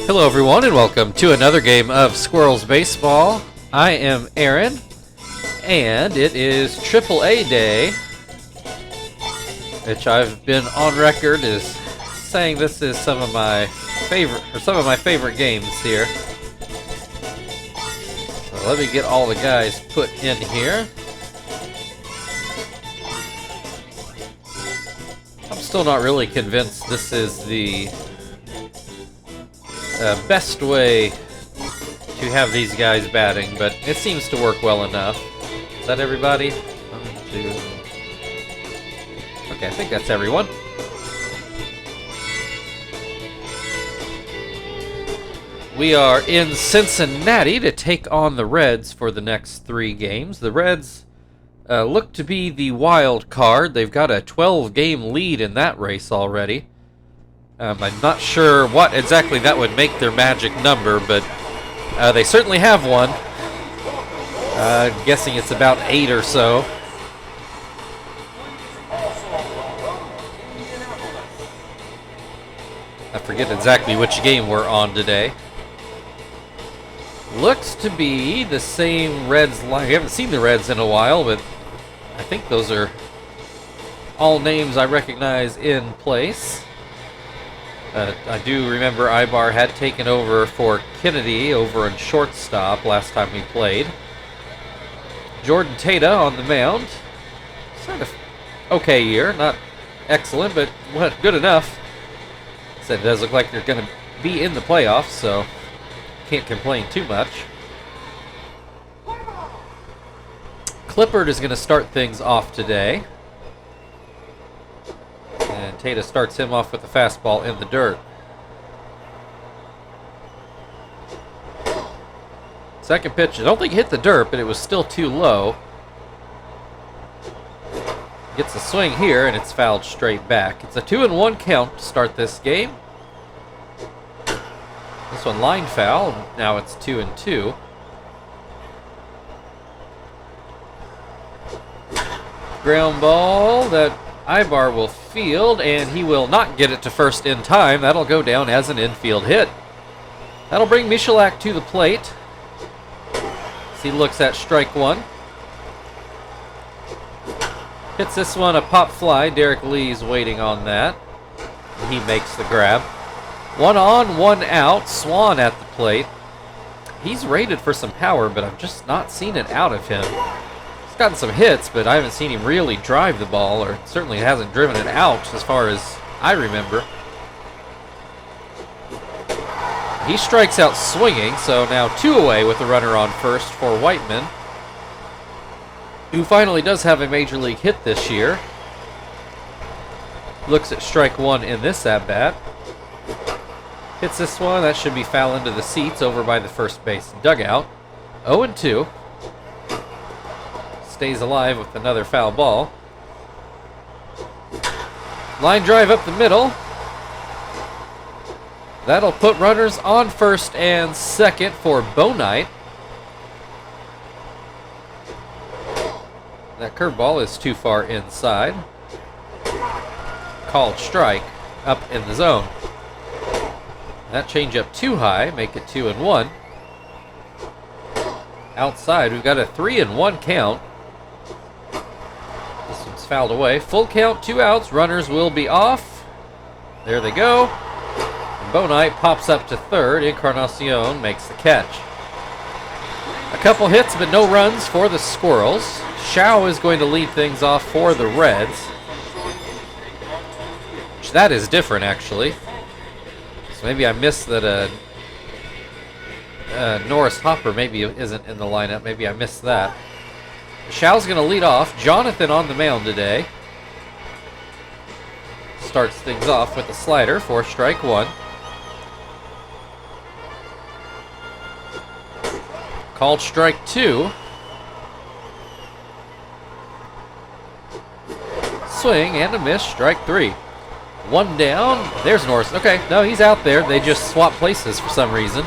Hello everyone and welcome to another game of Squirrels Baseball. I am Aaron and it is AAA Day, which I've been on record as saying this is some of my favorite games here. So let me get all the guys put in here. I'm still not really convinced this is the best way to have these guys batting, but it seems to work well enough. Is that everybody? 1, 2. Okay, I think that's everyone. We are in Cincinnati to take on the Reds for the next 3 games. The Reds look to be the wild card. They've got a 12-game lead in that race already. I'm not sure what exactly that would make their magic number, but they certainly have one. I'm guessing it's about 8 or so. I forget exactly which game we're on today. Looks to be the same Reds line. We haven't seen the Reds in a while, but I think those are all names I recognize in place. I do remember Ibar had taken over for Kennedy over in shortstop last time we played. Jordan Tata on the mound. Sort of okay year. Not excellent, but good enough. So it does look like they're going to be in the playoffs, so can't complain too much. Clippard is going to start things off today. And Tata starts him off with the fastball in the dirt. Second pitch, I don't think it hit the dirt, but it was still too low. Gets a swing here, and it's fouled straight back. It's a 2-1 count to start this game. This one line foul, and now it's 2-2. Ground ball that Ibar will field, and he will not get it to first in time. That'll go down as an infield hit. That'll bring Michalak to the plate as he looks at strike one. Hits this one a pop fly. Derek Lee's waiting on that. He makes the grab. 1 on, 1 out. Swan at the plate. He's rated for some power, but I've just not seen it out of him. He's gotten some hits, but I haven't seen him really drive the ball, or certainly hasn't driven it out as far as I remember. He strikes out swinging, so now 2 away with the runner on first for Whiteman, who finally does have a major league hit this year. Looks at strike 1 in this at-bat. Hits this one. That should be foul into the seats over by the first base dugout. 0-2. Stays alive with another foul ball. Line drive up the middle. That'll put runners on first and second for Bonite. That curveball is too far inside. Called strike up in the zone. That changeup too high, make it 2-1. Outside, we've got a 3-1 count. This one's fouled away. Full count, 2 outs. Runners will be off. There they go. And Bonite pops up to third. Encarnacion makes the catch. A couple hits, but no runs for the Squirrels. Shao is going to lead things off for the Reds. That is different, actually. So maybe I missed that Norris Hopper maybe isn't in the lineup. Maybe I missed that. Shao's going to lead off. Jonathan on the mound today. Starts things off with a slider for strike 1. Called strike 2. Swing and a miss, strike 3. 1 down. There's Norris. Okay, no, he's out there. They just swapped places for some reason.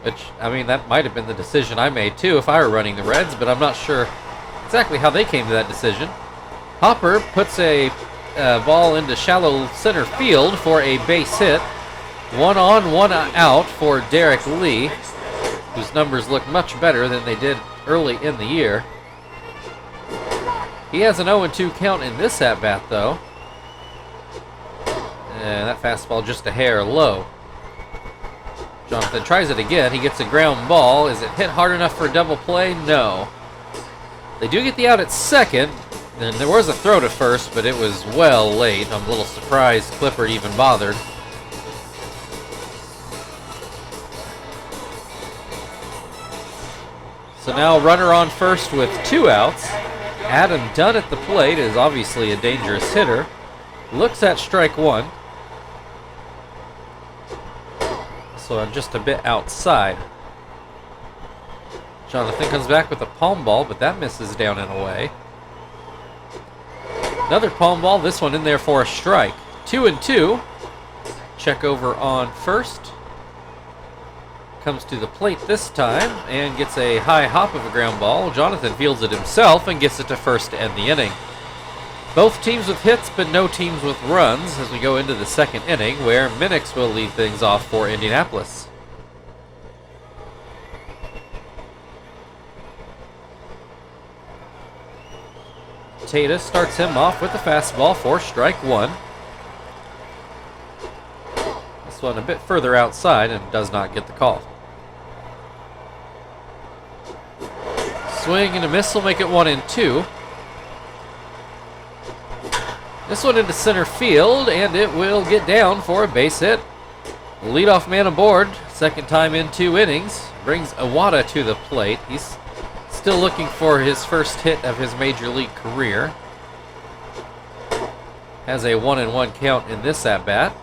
Which, I mean, that might have been the decision I made too if I were running the Reds, but I'm not sure exactly how they came to that decision. Hopper puts a ball into shallow center field for a base hit. 1 on, 1 out for Derek Lee, whose numbers look much better than they did early in the year. He has an 0-2 count in this at-bat, though. And that fastball just a hair low. Jonathan tries it again. He gets a ground ball. Is it hit hard enough for a double play? No. They do get the out at second. And there was a throw to first, but it was well late. I'm a little surprised Clippard even bothered. So now runner on first with 2 outs. Adam Dunn at the plate is obviously a dangerous hitter. Looks at strike 1. So I'm just a bit outside. Jonathan comes back with a palm ball, but that misses down and away. Another palm ball, this one in there for a strike. 2-2. Check over on first. Comes to the plate this time and gets a high hop of a ground ball. Jonathan fields it himself and gets it to first to end the inning. Both teams with hits, but no teams with runs as we go into the second inning, where Minix will lead things off for Indianapolis. Tata starts him off with a fastball for strike 1. This one a bit further outside and does not get the call. Swing and a miss will make it 1-2. This one into center field, and it will get down for a base hit. Leadoff man aboard, second time in 2 innings. Brings Iwata to the plate. He's still looking for his first hit of his major league career. Has a 1-1 count in this at-bat.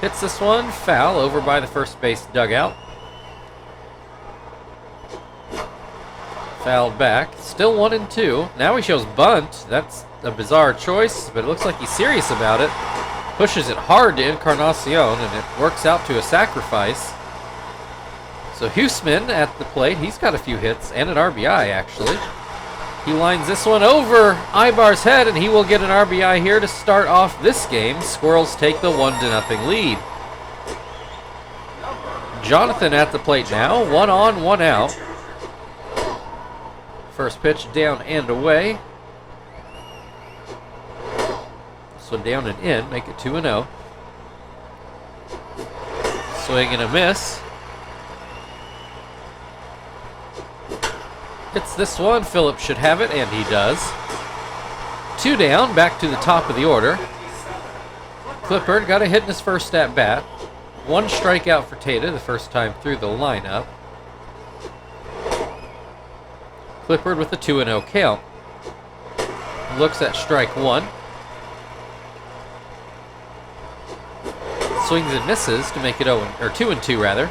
Hits this one, foul over by the first base dugout. Fouled back. Still 1-2. Now he shows bunt. That's a bizarre choice, but it looks like he's serious about it. Pushes it hard to Encarnacion, and it works out to a sacrifice. So Huseman at the plate. He's got a few hits and an RBI, actually. He lines this one over Ibar's head, and he will get an RBI here to start off this game. Squirrels take the 1-0 lead. Jonathan at the plate now. 1 on, 1 out. First pitch down and away. This one down and in, make it 2-0. Swing and a miss. Hits this one, Phillips should have it, and he does. 2 down, back to the top of the order. Clippard got a hit in his first at-bat. 1 strikeout for Tata the first time through the lineup. Clippard with a 2-0 count. Looks at strike 1. Swings and misses to make it 2-2 rather.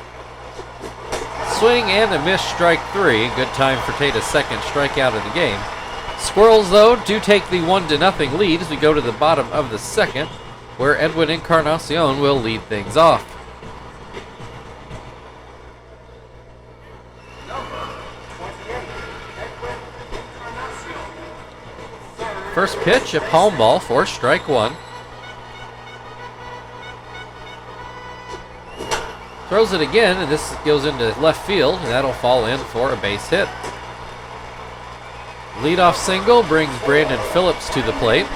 Swing and a miss, strike 3. Good time for Tata's second strikeout of the game. Squirrels, though, do take the 1-0 lead as we go to the bottom of the second, where Edwin Encarnacion will lead things off. First pitch, a palm ball for strike 1. Throws it again, and this goes into left field, and that'll fall in for a base hit. Leadoff single brings Brandon Phillips to the plate.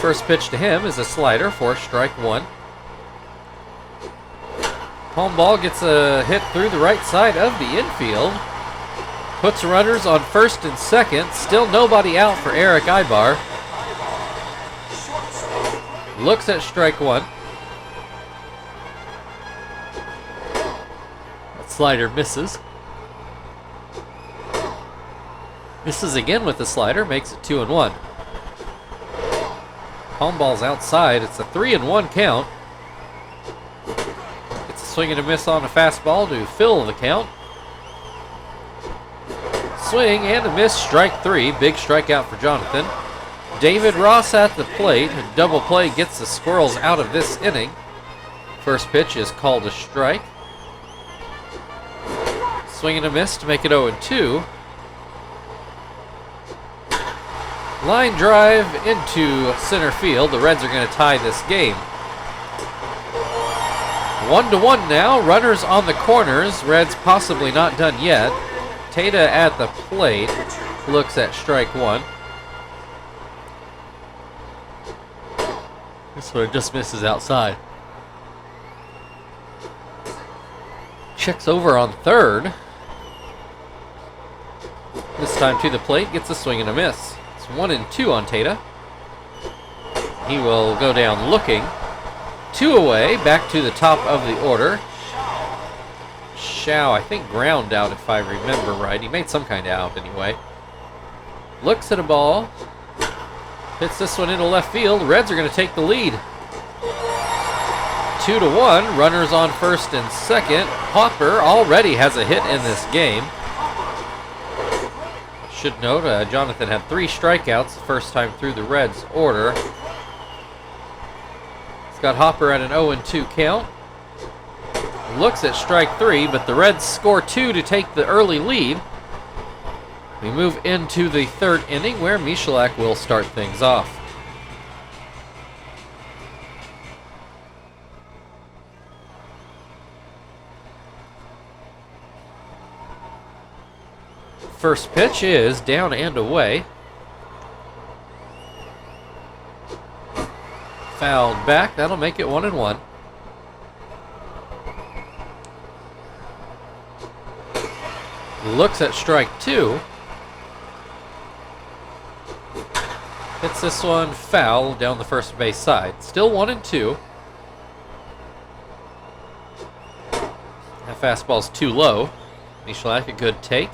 First pitch to him is a slider for strike 1. Palm ball gets a hit through the right side of the infield. Puts runners on first and second. Still nobody out for Eric Ibar. Looks at strike 1. That slider misses. Misses again with the slider. Makes it 2-1. Palm ball's outside. It's a 3-1 count. It's a swing and a miss on a fastball to fill the count. Swing and a miss, strike 3. Big strikeout for Jonathan. David Ross at the plate. A double play gets the Squirrels out of this inning. First pitch is called a strike. Swing and a miss to make it 0-2. Line drive into center field. The Reds are going to tie this game. 1-1 now. Runners on the corners. Reds possibly not done yet. Tata at the plate. Looks at strike one. This one just misses outside. Checks over on third. This time to the plate. Gets a swing and a miss. It's 1-2 on Tata. He will go down looking. 2 away. Back to the top of the order. Shao, I think, ground out if I remember right. He made some kind of out anyway. Looks at a ball. Hits this one into left field. Reds are going to take the lead. 2-1. Runners on first and second. Hopper already has a hit in this game. Should note, Jonathan had 3 strikeouts the first time through the Reds order. He's got Hopper at an 0-2 count. Looks at strike 3, but the Reds score 2 to take the early lead. We move into the third inning where Michalak will start things off. First pitch is down and away. Fouled back. That'll make it 1-1. Looks at strike 2. Hits this one foul down the first base side. Still 1-2. That fastball's too low. Michalak, a good take.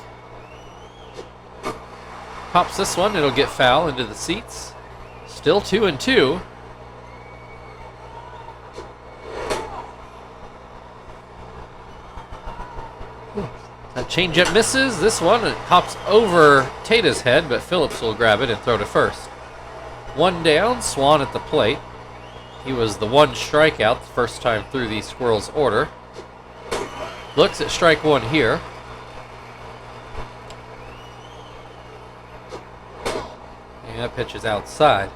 Pops this one. It'll get foul into the seats. Still 2-2. That changeup misses. This one, it hops over Tata's head, but Phillips will grab it and throw to first. 1 down, Swan at the plate. He was the 1 strikeout the first time through the Squirrels order. Looks at strike 1 here. And that pitch is outside.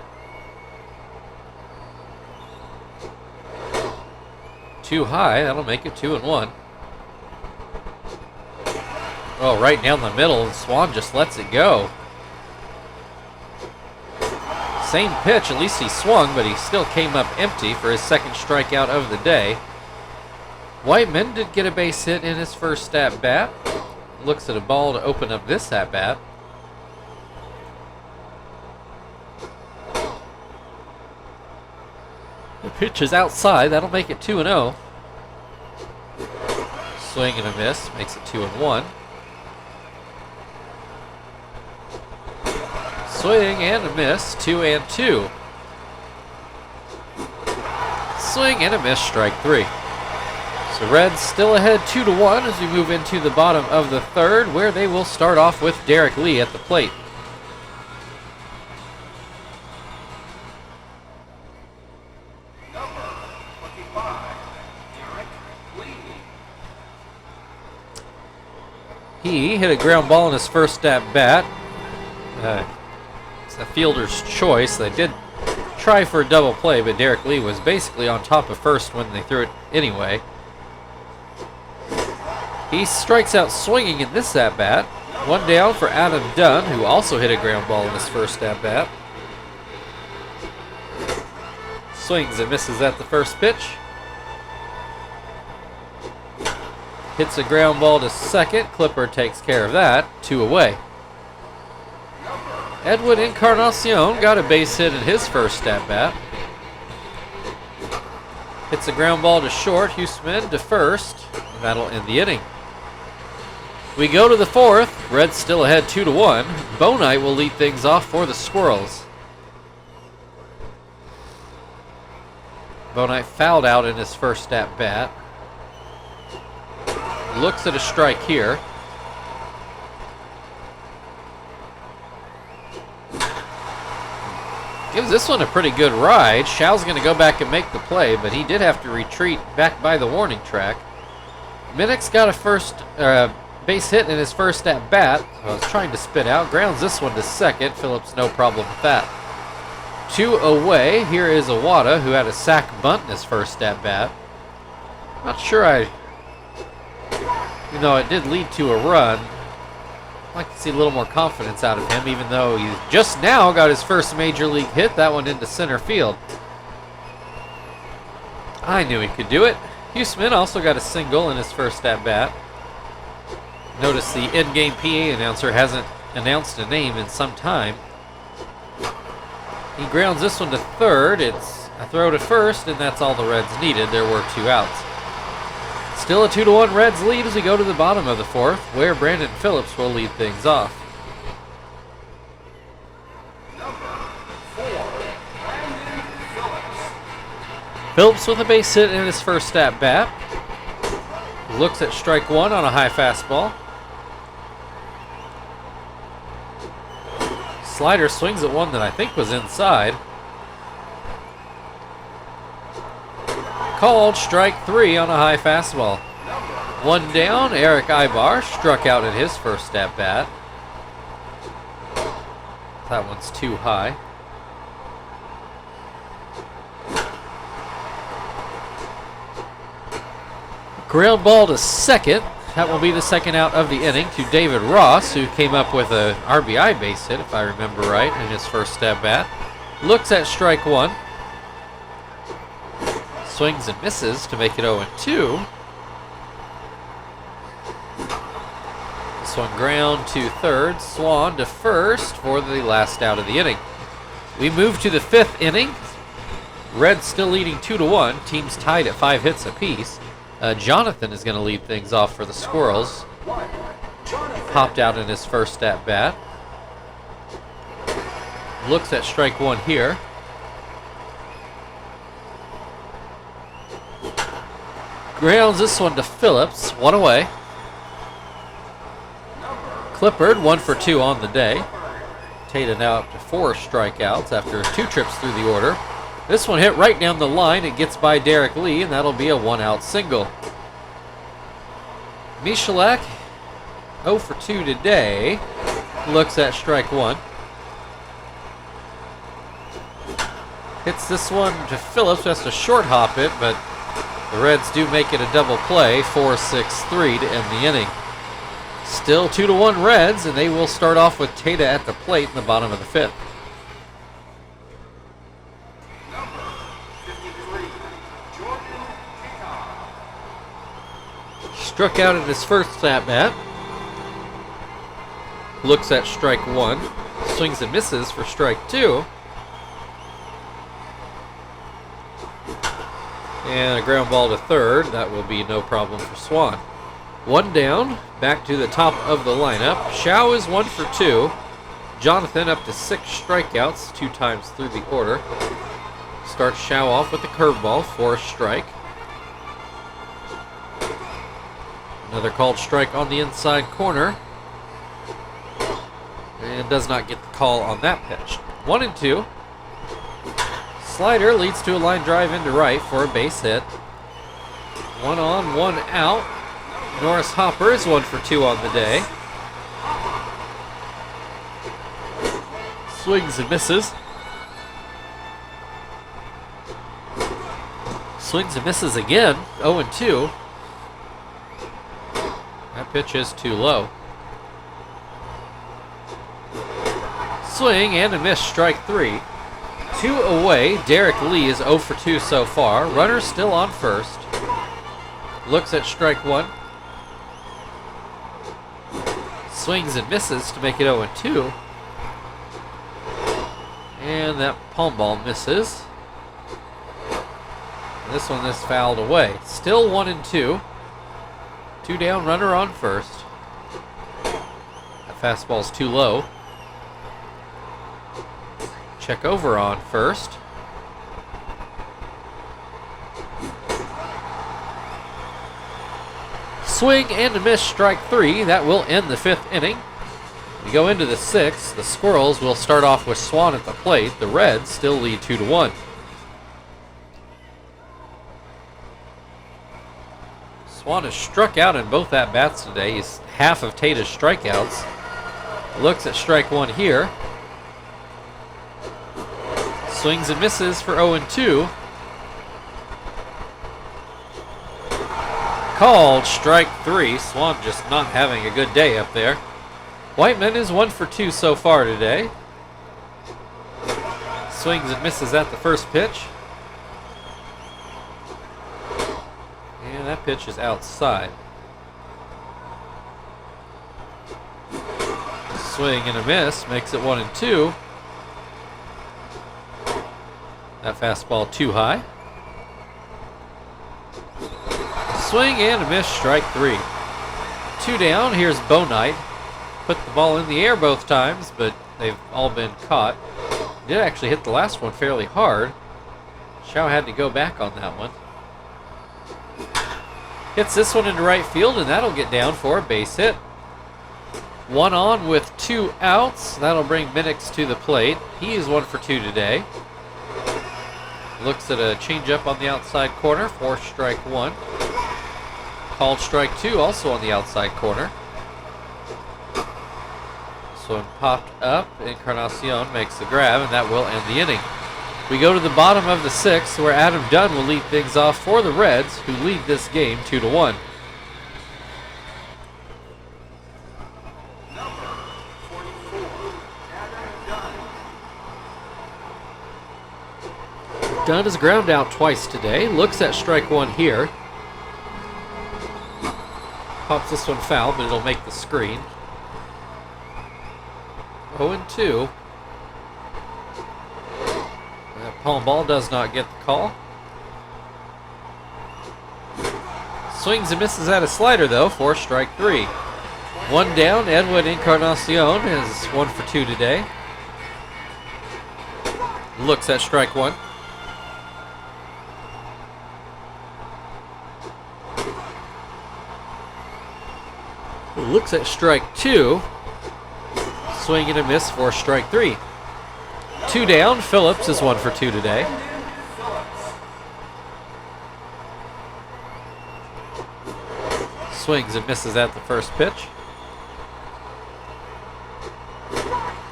Too high, that'll make it 2-1. Oh, right down the middle, and Swan just lets it go. Same pitch, at least he swung, but he still came up empty for his second strikeout of the day. Whiteman did get a base hit in his first at-bat. Looks at a ball to open up this at-bat. The pitch is outside, that'll make it 2-0. Swing and a miss, makes it 2-1. Swing and a miss, 2-2. Swing and a miss, strike 3. So Reds still ahead 2-1 as we move into the bottom of the third, where they will start off with Derek Lee at the plate. He hit a ground ball in his first at-bat. It's a fielder's choice. They did try for a double play, but Derek Lee was basically on top of first when they threw it anyway. He strikes out swinging in this at-bat. 1 down for Adam Dunn, who also hit a ground ball in his first at-bat. Swings and misses at the first pitch. Hits a ground ball to second. Clipper takes care of that. 2 away. Edwin Encarnacion got a base hit in his first at-bat. Hits a ground ball to short. Huseman to first. And that'll end the inning. We go to the fourth. Reds still ahead 2-1. Bonite will lead things off for the Squirrels. Bonite fouled out in his first at-bat. Looks at a strike here. Gives this one a pretty good ride. Shao's going to go back and make the play, but he did have to retreat back by the warning track. Minnick's got a Base hit in his first at bat. I was trying to spit out. Grounds this one to second. Phillips no problem with that. 2 away. Here is Iwata, who had a sac bunt in his first at bat. Not sure it did lead to a run. I'd like to see a little more confidence out of him, even though he just now got his first major league hit. That one into center field. I knew he could do it. Huseman also got a single in his first at bat. Notice the in-game PA announcer hasn't announced a name in some time. He grounds this one to third. It's a throw to first, and that's all the Reds needed. There were 2 outs. Still a 2-1 Reds lead as we go to the bottom of the 4th, where Brandon Phillips will lead things off. Phillips with a base hit in his first at bat. Looks at strike 1 on a high fastball. Slider swings at one that I think was inside. Called strike 3 on a high fastball. 1 down. Eric Ibar struck out at his first at bat. That one's too high. Ground ball to second. That will be the second out of the inning to David Ross, who came up with an RBI base hit, if I remember right, in his first at bat. Looks at strike 1. Swings and misses to make it 0-2. This one ground to third. Swan to first for the last out of the inning. We move to the 5th inning. Reds still leading 2-1. Teams tied at 5 hits apiece. Jonathan is going to lead things off for the Squirrels. Popped out in his first at bat. Looks at strike 1 here. Grounds this one to Phillips. 1 away. Clippard 1 for 2 on the day. Tata now up to 4 strikeouts after 2 trips through the order. This one hit right down the line. It gets by Derek Lee, and that'll be a 1-out single. Michalak, 0 for 2 today. Looks at strike 1. Hits this one to Phillips. Has to short hop it, but the Reds do make it a double play. 4-6-3 to end the inning. Still 2-1 Reds, and they will start off with Tata at the plate in the bottom of the 5th. Struck out in his first at bat. Looks at strike 1. Swings and misses for strike 2. And a ground ball to third. That will be no problem for Swan. 1 down. Back to the top of the lineup. Shao is 1 for 2. Jonathan up to 6 strikeouts 2 times through the order. Starts Shao off with the curveball for a strike. Another called strike on the inside corner. And does not get the call on that pitch. 1-2. Slider leads to a line drive into right for a base hit. 1 on, 1 out. Norris Hopper is 1 for 2 on the day. Swings and misses. Swings and misses again. 0-2. That pitch is too low. Swing and a miss, strike 3. 2 away. Derek Lee is 0 for 2 so far. Runner still on first. Looks at strike 1. Swings and misses to make it 0-2. And that palm ball misses. And this one is fouled away. Still 1-2. 2 down, runner on first. That fastball's too low. Check over on first. Swing and a miss, strike 3. That will end the 5th inning. We go into the 6th. The Squirrels will start off with Swan at the plate. The Reds still lead 2-1. Swan has struck out in both at-bats today. He's half of Tata's strikeouts. Looks at strike one here. Swings and misses for 0-2. Called strike three. Swan just not having a good day up there. Whiteman is 1 for 2 so far today. Swings and misses at the first pitch. And that pitch is outside. Swing and a miss makes it 1-2. That fastball too high. Swing and a miss, strike three. 2 down, here's Bo Knight. Put the ball in the air both times, but they've all been caught. Did actually hit the last one fairly hard. Shaw had to go back on that one. Hits this one into right field, and that'll get down for a base hit. 1 on with 2 outs. That'll bring Minix to the plate. He is 1 for 2 today. Looks at a changeup on the outside corner for strike one. Called strike two, also on the outside corner. So it popped up. Encarnacion makes the grab, and that will end the inning. We go to the bottom of the 6th, where Adam Dunn will lead things off for the Reds, who lead this game 2-1. Dunn has ground out twice today. Looks at strike one here. Pops this one foul, but it'll make the screen. 0-2. That palm ball does not get the call. Swings and misses at a slider, though, for strike three. 1 down, Edwin Encarnacion is 1 for 2 today. Looks at strike one. Looks at strike two. Swing and a miss for strike three. 2 down, Phillips is 1 for 2 today. Swings and misses at the first pitch.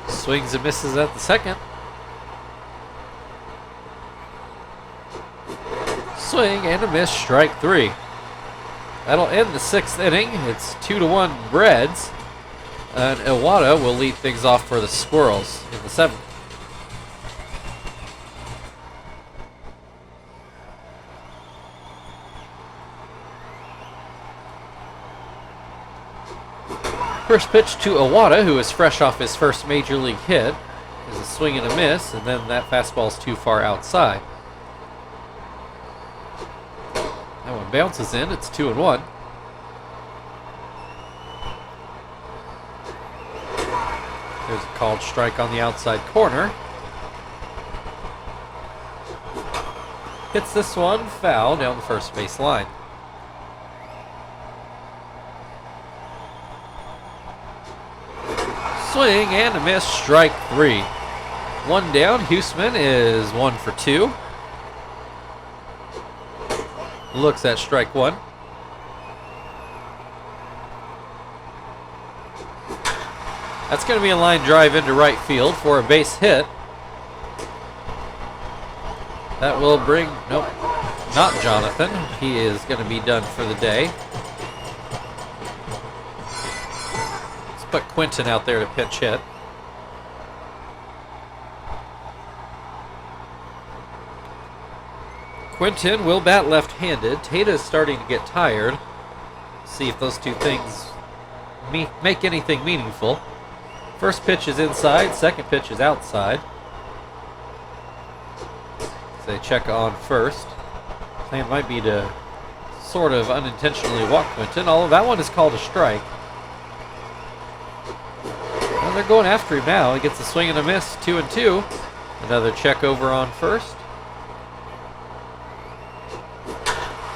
Swings and misses at the second. Swing and a miss, strike three. That'll end the 6th inning. It's 2-1 Reds. And Iwata will lead things off for the Squirrels in the 7th. First pitch to Iwata, who is fresh off his first major league hit, is a swing and a miss, and then that fastball's too far outside. That one bounces in. It's 2-1. There's a called strike on the outside corner. Hits this one foul down the first base line. Swing and a miss, strike three. 1 down, Huseman is 1 for 2. Looks at strike one. That's going to be a line drive into right field for a base hit. That will bring, nope, not Jonathan. He is going to be done for the day. Let's put Quentin out there to pinch hit. Quentin will bat left-handed. Tata is starting to get tired. See if those two things make anything meaningful. First pitch is inside, second pitch is outside. So they check on first. Plan might be to sort of unintentionally walk Quentin, although that one is called a strike. Well, they're going after him now. He gets a swing and a miss, 2-2. Another check over on first.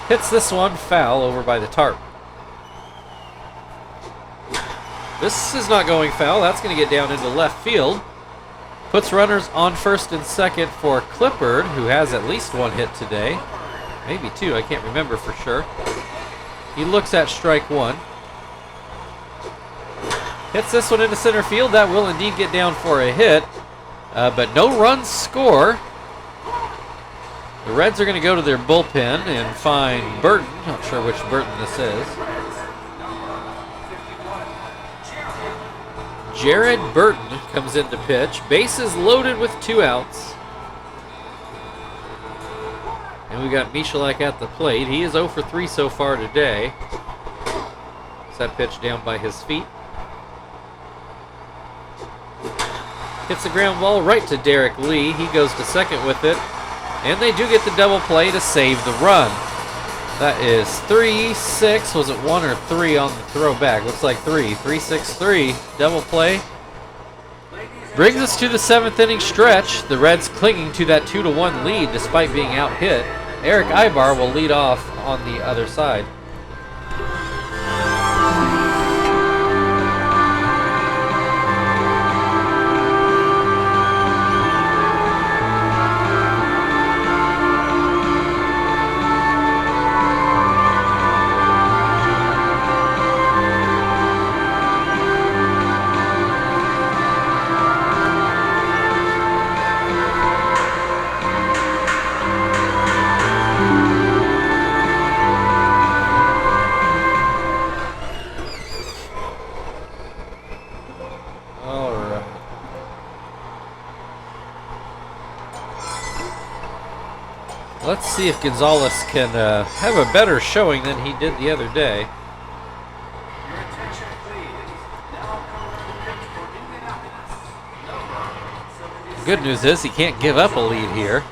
Hits this one foul over by the tarp. This is not going foul. That's going to get down into left field. Puts runners on first and second for Clippard, who has at least 1 hit today. Maybe 2. I can't remember for sure. He looks at strike one. Hits this one into center field. That will indeed get down for a hit. But no runs score. The Reds are going to go to their bullpen and find Burton. Not sure which Burton this is. Jared Burton comes in to pitch. Bases loaded with 2 outs. And we got Michalak at the plate. He is 0 for 3 so far today. Is that pitch down by his feet? Hits a ground ball right to Derek Lee. He goes to second with it. And they do get the double play to save the run. That is 3-6. Was it 1 or 3 on the throwback? Looks like 3. 3-6-3. Double play. Brings us to the 7th inning stretch. The Reds clinging to that 2-1 lead despite being out hit. Eric Ibar will lead off on the other side. Let's see if Gonzalez can have a better showing than he did the other day. The good news is he can't give up a lead here.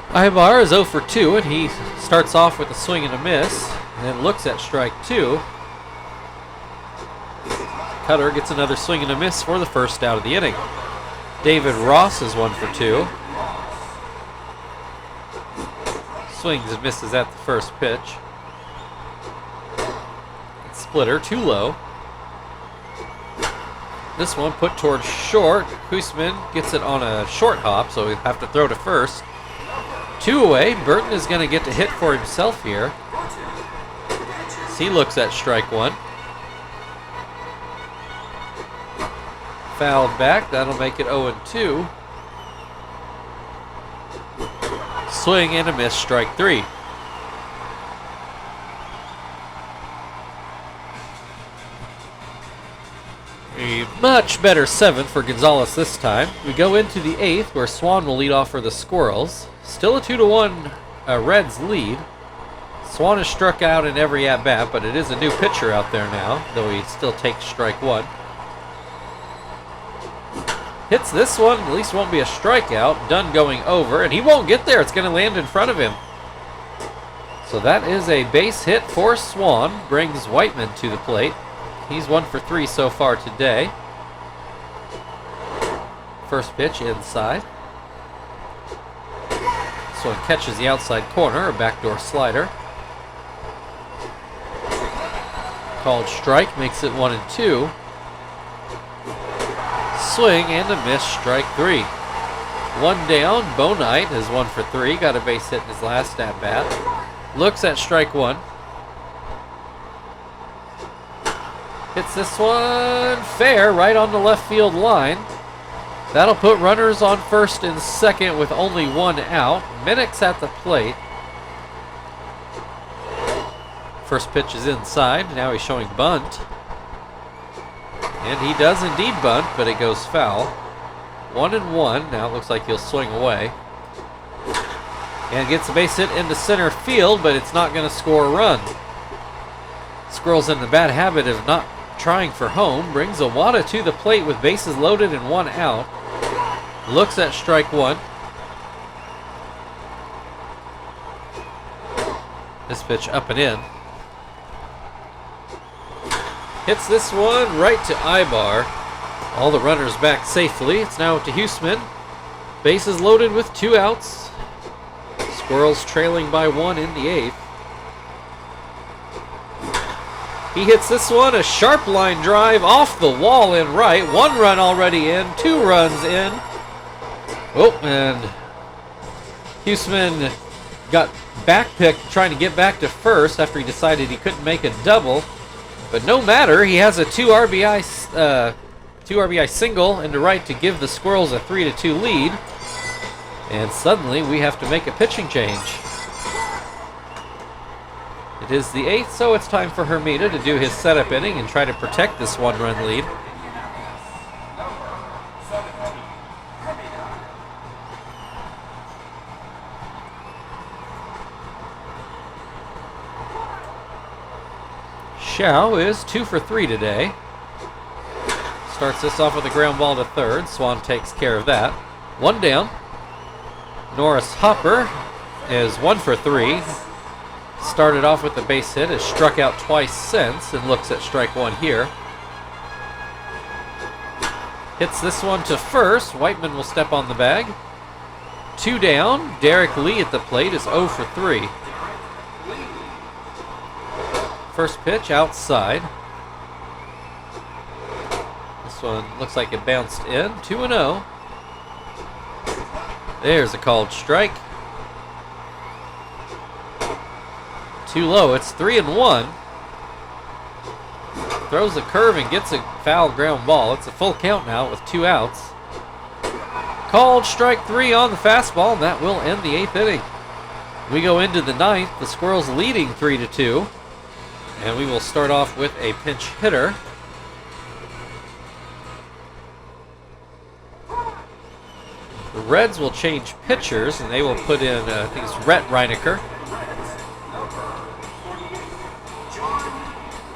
Ibar is 0 for 2, and he starts off with a swing and a miss, and then looks at strike 2. Cutter gets another swing and a miss for the first out of the inning. David Ross is 1 for 2. Swings and misses at the first pitch. Splitter too low. This one put towards short. Koosman gets it on a short hop, so he'll have to throw to first. 2 away. Burton is going to get to hit for himself here. He looks at strike 1. Fouled back. That'll make it 0-2. Swing and a miss, strike 3. A much better 7th for Gonzalez this time. We go into the 8th, where Swan will lead off for the Squirrels. Still a 2-1 Reds lead. Swan has struck out in every at-bat, but it is a new pitcher out there now, though he still takes strike 1. Hits this one, at least won't be a strikeout. Dunn going over, and he won't get there. It's going to land in front of him. So that is a base hit for Swan. Brings Whiteman to the plate. He's 1 for 3 so far today. First pitch inside. This one catches the outside corner, a backdoor slider. Called strike, makes it 1-2. Swing and a miss, strike 3. 1 down. Bo Knight is 1 for 3. Got a base hit in his last at bat. Looks at strike 1. Hits this one fair, right on the left field line. That'll put runners on first and second with only 1 out. Minnick's at the plate. First pitch is inside. Now he's showing bunt. And he does indeed bunt, but it goes foul. 1-1. Now it looks like he'll swing away. And gets a base hit into center field, but it's not going to score a run. Squirrels in the bad habit of not trying for home. Brings Awada to the plate with bases loaded and 1 out. Looks at strike 1. This pitch up and in. Hits this one right to Ibar. All the runners back safely. It's now to Huseman. Bases loaded with 2 outs. Squirrels trailing by 1 in the 8th. He hits this one, a sharp line drive off the wall in right. 1 run already in, 2 runs in. Oh, and Huseman got backpicked trying to get back to first after he decided he couldn't make a double. But no matter, he has a 2 RBI single into right to give the Squirrels a 3-2 lead. And suddenly we have to make a pitching change. It is the 8th, so it's time for Hermida to do his setup inning and try to protect this 1-run lead. Xiao is 2 for 3 today. Starts this off with a ground ball to third. Swan takes care of that. 1 down. Norris Hopper is 1 for 3. Started off with the base hit, has struck out twice since, and looks at strike 1 here. Hits this one to first. Whiteman will step on the bag. 2 down. Derek Lee at the plate is 0 for 3. First pitch outside. This one looks like it bounced in. 2-0. There's a called strike. Too low. It's 3-1. Throws a curve and gets a foul ground ball. It's a full count now with 2 outs. Called strike 3 on the fastball, and that will end the 8th inning. We go into the 9th. The Squirrels leading 3-2. And we will start off with a pinch hitter. The Reds will change pitchers, and they will put in, I think it's Rhett Reinecker.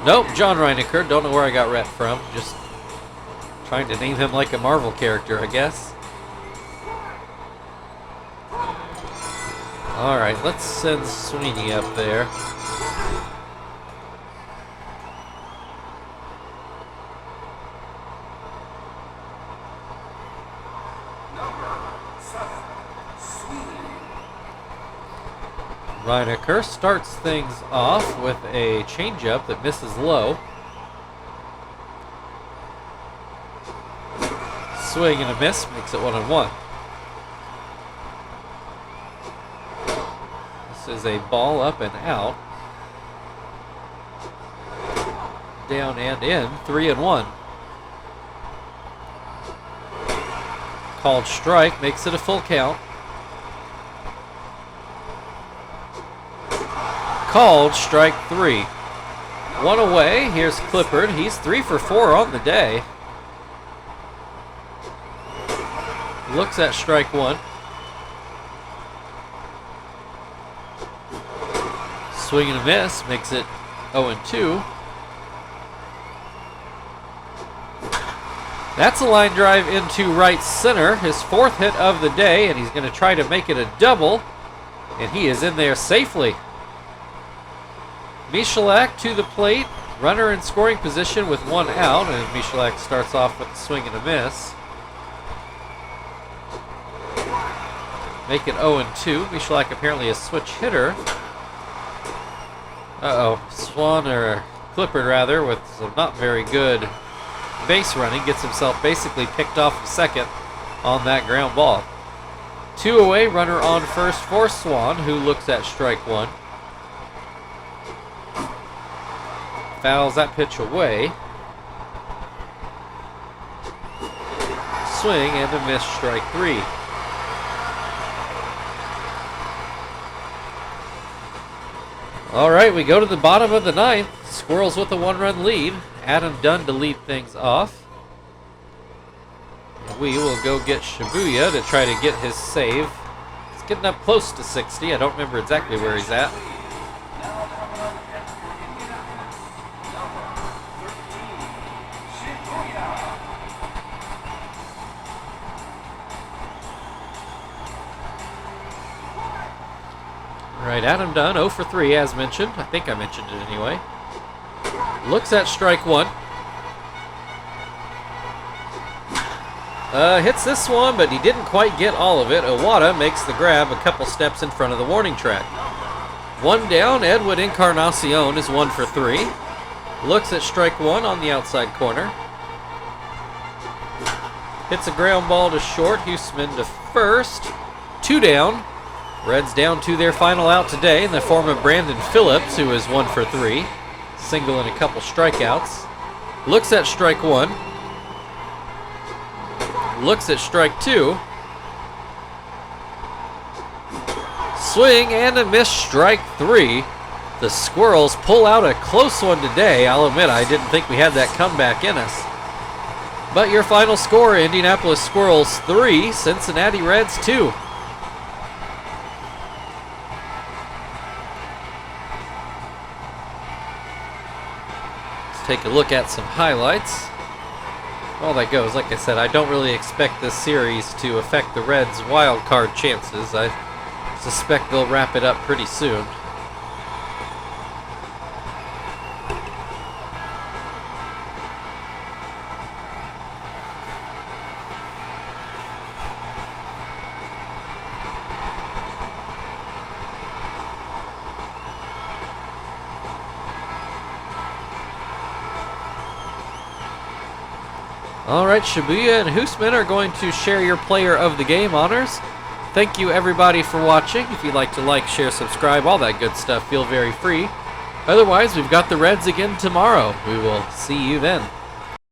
Nope, John Reinecker. Don't know where I got Rhett from. Just trying to name him like a Marvel character, I guess. All right, let's send Sweeney up there. Reinecker starts things off with a changeup that misses low. Swing and a miss makes it 1-1. This is a ball up and out. Down and in, 3-1. Called strike makes it a full count. Called strike 3. 1 away. Here's Clippard. He's 3 for 4 on the day. Looks at strike 1. Swing and a miss makes it 0-2. That's a line drive into right center. His 4th hit of the day, and he's going to try to make it a double. And he is in there safely. Michalak to the plate, runner in scoring position with 1 out, and Michalak starts off with a swing and a miss. Make it 0-2. Michalak apparently a switch hitter. Swan, or Clippard rather, with some not very good base running, gets himself basically picked off of second on that ground ball. 2 away, runner on first for Swan, who looks at strike 1. Fouls that pitch away. Swing and a miss, strike 3. All right, we go to the bottom of the 9th. Squirrels with a 1-run lead. Adam Dunn to lead things off. We will go get Shibuya to try to get his save. He's getting up close to 60. I don't remember exactly where he's at. All right, Adam Dunn, 0 for 3 as mentioned. I think I mentioned it anyway. Looks at strike 1. Hits this one, but he didn't quite get all of it. Owada makes the grab a couple steps in front of the warning track. 1 down, Edwin Encarnacion is 1 for 3. Looks at strike one on the outside corner. Hits a ground ball to short. Huseman to first. 2 down. Reds down to their final out today in the form of Brandon Phillips, who is 1 for 3. Single and a couple strikeouts. Looks at strike one. Looks at strike two. Swing and a miss, strike 3. The Squirrels pull out a close one today. I'll admit I didn't think we had that comeback in us. But your final score, Indianapolis Squirrels 3, Cincinnati Reds 2. Let's take a look at some highlights. All that goes, like I said, I don't really expect this series to affect the Reds' wild card chances. I suspect they'll wrap it up pretty soon. All right, Shibuya and Huseman are going to share your player of the game honors. Thank you everybody for watching. If you'd like to like, share, subscribe, all that good stuff, feel very free. Otherwise, we've got the Reds again tomorrow. We will see you then.